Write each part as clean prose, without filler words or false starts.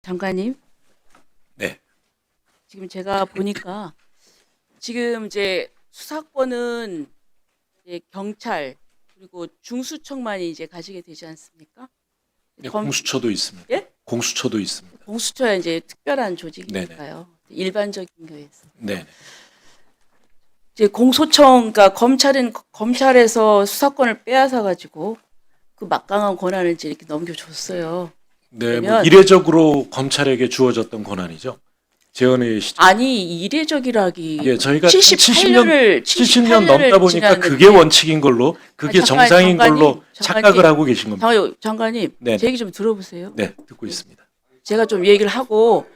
장관님, 네. 지금 제가 보니까 지금 이제 수사권은 이제 경찰 그리고 중수청만이 이제 가지게 되지 않습니까? 네, 검, 공수처도 있습니다. 예? 공수처도 있습니다. 공수처야 이제 특별한 네네. 조직이니까요. 일반적인 거에서. 네. 이제 공소청, 그러니까 검찰은 검찰에서 수사권을 빼앗아 가지고 그 막강한 권한을 이제 이렇게 넘겨줬어요. 네, 뭐 그러면 이례적으로 검찰에게 주어졌던 권한이죠. 재헌의 시점. 아니 이례적이라기 예, 저희가 78년을 70년 넘다 보니까 그게 원칙인 걸로, 그게 정상인 걸로 착각을 하고 계신 겁니다. 장관님, 네, 제 얘기 좀 들어보세요. 네, 듣고 있습니다. 제가 좀 얘기를 하고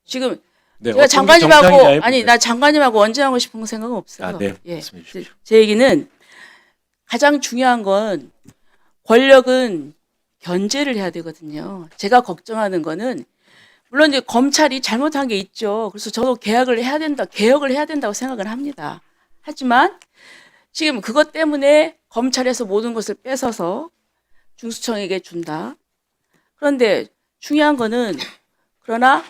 지금 네, 제가 어떤 게 정상이냐 장관님하고 해보세요. 나 장관님하고 언쟁하고 싶은 생각은 없어요. 아, 네, 예, 말씀해 주십시오. 제 얘기는 가장 중요한 건 권력은 견제를 해야 되거든요. 제가 걱정하는 거는 물론 이제 검찰이 잘못한 게 있죠. 그래서 저도 개혁을 해야 된다고 생각을 합니다. 하지만 지금 그것 때문에 검찰에서 모든 것을 뺏어서 중수청에게 준다. 그런데 중요한 거는 그러나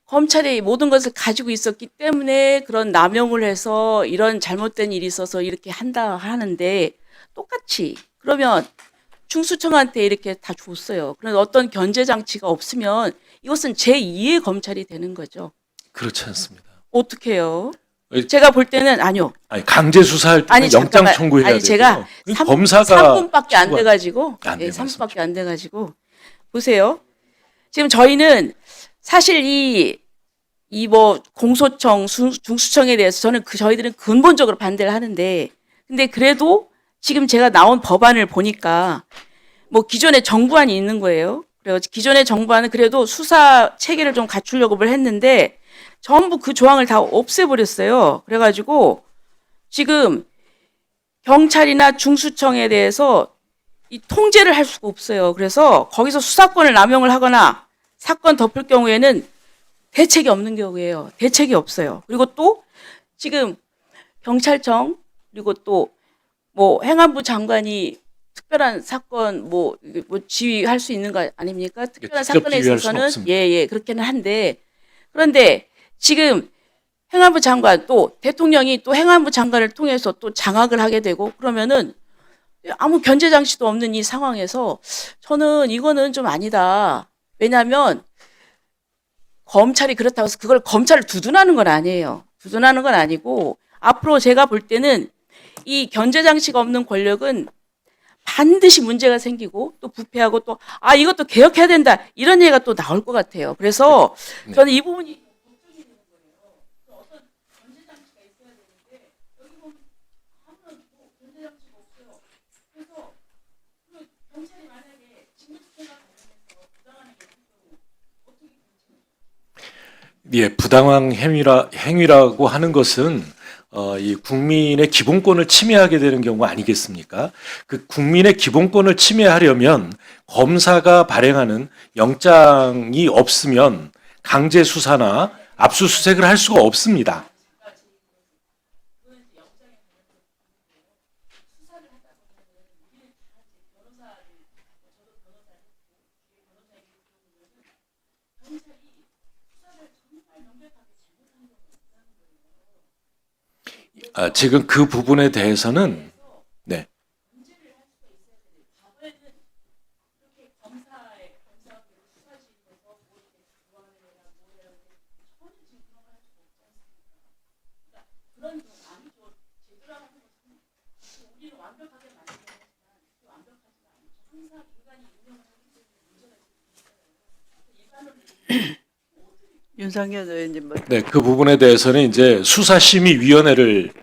검찰이 모든 것을 가지고 있었기 때문에 그런 남용을 해서 이런 잘못된 일이 있어서 이렇게 한다 하는데 똑같이 그러면 중수청한테 이렇게 다 줬어요. 그런 어떤 견제 장치가 없으면 이것은 제2의 검찰이 되는 거죠. 그렇지 않습니다. 어떻게 해요? 에, 제가 볼 때는 아니요. 아니, 강제 수사할 때는 영장 잠깐만. 청구해야 아니 제가 되고요. 검사가 3분밖에 안 돼가지고 아, 네, 3분밖에 안 돼가지고 보세요. 지금 저희는 사실 이 뭐 공소청, 중수청에 대해서 저는 저희들은 근본적으로 반대를 하는데 근데 그래도 지금 제가 나온 법안을 보니까 뭐 기존에 정부안이 있는 거예요. 그래서 기존의 정부안은 그래도 수사 체계를 좀 갖추려고 했는데 전부 그 조항을 다 없애버렸어요. 그래가지고 지금 경찰이나 중수청에 대해서 이 통제를 할 수가 없어요. 그래서 거기서 수사권을 남용을 하거나 사건 덮을 경우에는 대책이 없는 경우예요. 대책이 없어요. 그리고 또 지금 경찰청 그리고 또 뭐 행안부 장관이 특별한 사건 뭐 지휘할 수 있는 거 아닙니까? 특별한 직접 사건에 지휘할 수는 있어서는 없습니다. 예, 그렇게는 한데 그런데 지금 행안부 장관 또 대통령이 또 행안부 장관을 통해서 또 장악을 하게 되고 그러면은 아무 견제 장치도 없는 이 상황에서 저는 이거는 좀 아니다. 왜냐하면 검찰이 그렇다고 해서 그걸 검찰을 두둔하는 건 아니에요. 두둔하는 건 아니고 앞으로 제가 볼 때는 이 견제 장치가 없는 권력은 반드시 문제가 생기고 또 부패하고 또 이것도 개혁해야 된다 이런 얘기가 또 나올 것 같아요. 그래서 네. 저는 이 부분이 예, 부당한 행위라고 하는 것은 이 국민의 기본권을 침해하게 되는 경우가 아니겠습니까? 그 국민의 기본권을 침해하려면 검사가 발행하는 영장이 없으면 강제 수사나 압수수색을 할 수가 없습니다. 지금 그 부분에 대해서는 네. 윤상현 의원님 네, 그 부분에 대해서는 이제 수사심의위원회를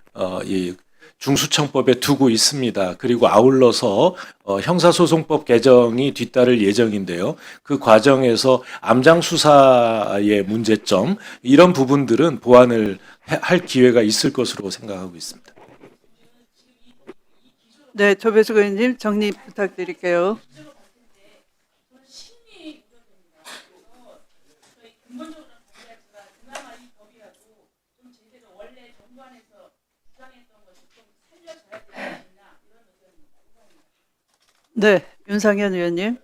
이 중수청법에 두고 있습니다. 그리고 아울러서 형사소송법 개정이 뒤따를 예정인데요. 그 과정에서 암장 수사의 문제점 이런 부분들은 보완을 할 기회가 있을 것으로 생각하고 있습니다. 네, 조배숙 의원님 정리 부탁드릴게요. 네, 윤상현 의원님.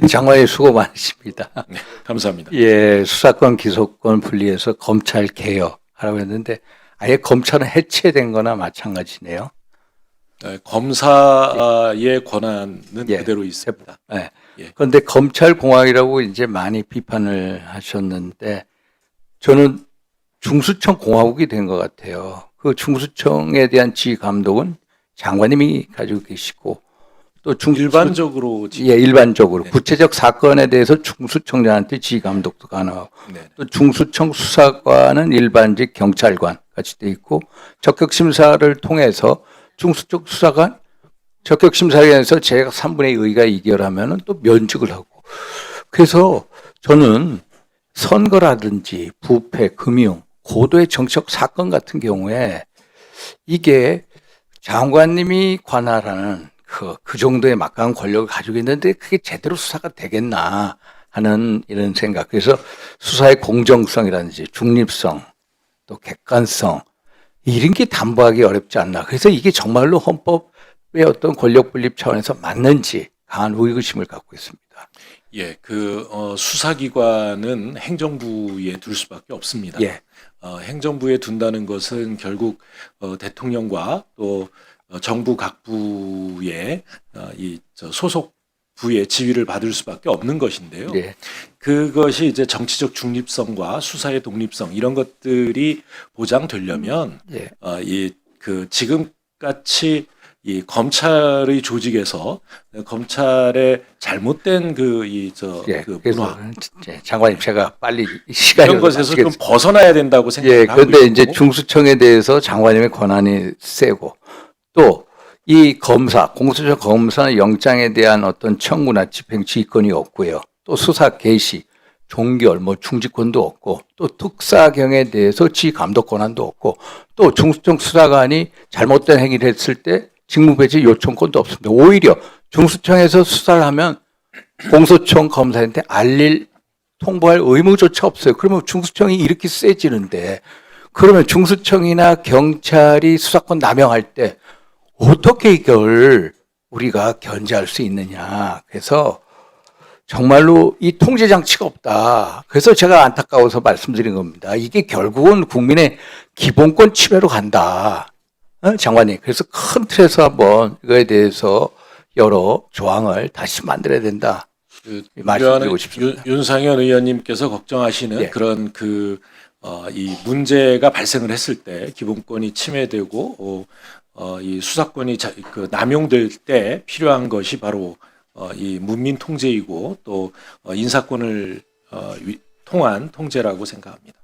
장관님 수고 많으십니다. 네, 감사합니다. 예, 수사권 기소권 분리해서 검찰 개혁하라고 했는데 아예 검찰은 해체된 거나 마찬가지네요. 검사의 권한은 예. 그대로 있습니다. 예. 예. 그런데 검찰 공화이라고 이제 많이 비판을 하셨는데 저는 중수청 공화국이 된 것 같아요. 그 중수청에 대한 지휘 감독은 장관님이 가지고 계시고 또 일반적으로 지금 예, 일반적으로 네. 구체적 사건에 대해서 중수청장한테 지휘 감독도 가능하고 네. 또 중수청 수사관은 일반직 경찰관 같이 돼 있고 적격 심사를 통해서 중수청 수사관 적격 심사에서 제가 3분의 2가 이결하면은 또 면직을 하고 그래서 저는 선거라든지 부패, 금융, 고도의 정치적 사건 같은 경우에 이게 장관님이 관할하는 그 정도의 막강한 권력을 가지고 있는데 그게 제대로 수사가 되겠나 하는 이런 생각. 그래서 수사의 공정성이라든지 중립성 또 객관성 이런 게 담보하기 어렵지 않나. 그래서 이게 정말로 헌법의 어떤 권력 분립 차원에서 맞는지 강한 의구심을 갖고 있습니다. 예, 수사기관은 행정부에 둘 수밖에 없습니다. 예. 행정부에 둔다는 것은 결국 대통령과 또 정부 각 부의 소속 부의 지위를 받을 수밖에 없는 것인데요. 예. 그것이 이제 정치적 중립성과 수사의 독립성 이런 것들이 보장되려면 예. 지금같이 이 검찰의 조직에서 검찰의 잘못된 예. 그 그래서 문화 예, 장관님 제가 빨리 시간이 이런 것에서 좀 마치겠습니다. 벗어나야 된다고 예, 생각하고 그런데 있고 이제 중수청에 대해서 장관님의 권한이 세고 또 이 공수처 검사 영장에 대한 어떤 청구나 집행 지휘권이 없고요. 또 수사 개시, 종결, 중지권도 없고 또 특사경에 대해서 지휘 감독 권한도 없고 또 중수청 수사관이 잘못된 행위를 했을 때 직무배제 요청권도 없습니다. 오히려 중수청에서 수사를 하면 공소청 검사한테 통보할 의무조차 없어요. 그러면 중수청이 이렇게 세지는데 그러면 중수청이나 경찰이 수사권 남용할 때 어떻게 이걸 우리가 견제할 수 있느냐. 그래서 정말로 이 통제 장치가 없다. 그래서 제가 안타까워서 말씀드린 겁니다. 이게 결국은 국민의 기본권 침해로 간다. 장관님. 그래서 큰 틀에서 한번 이거에 대해서 여러 조항을 다시 만들어야 된다. 말씀드리고 싶습니다. 윤상현 의원님께서 걱정하시는 예. 그런 이 문제가 발생을 했을 때 기본권이 침해되고 이 수사권이 남용될 때 필요한 것이 바로 이 문민 통제이고 또 인사권을 통한 통제라고 생각합니다.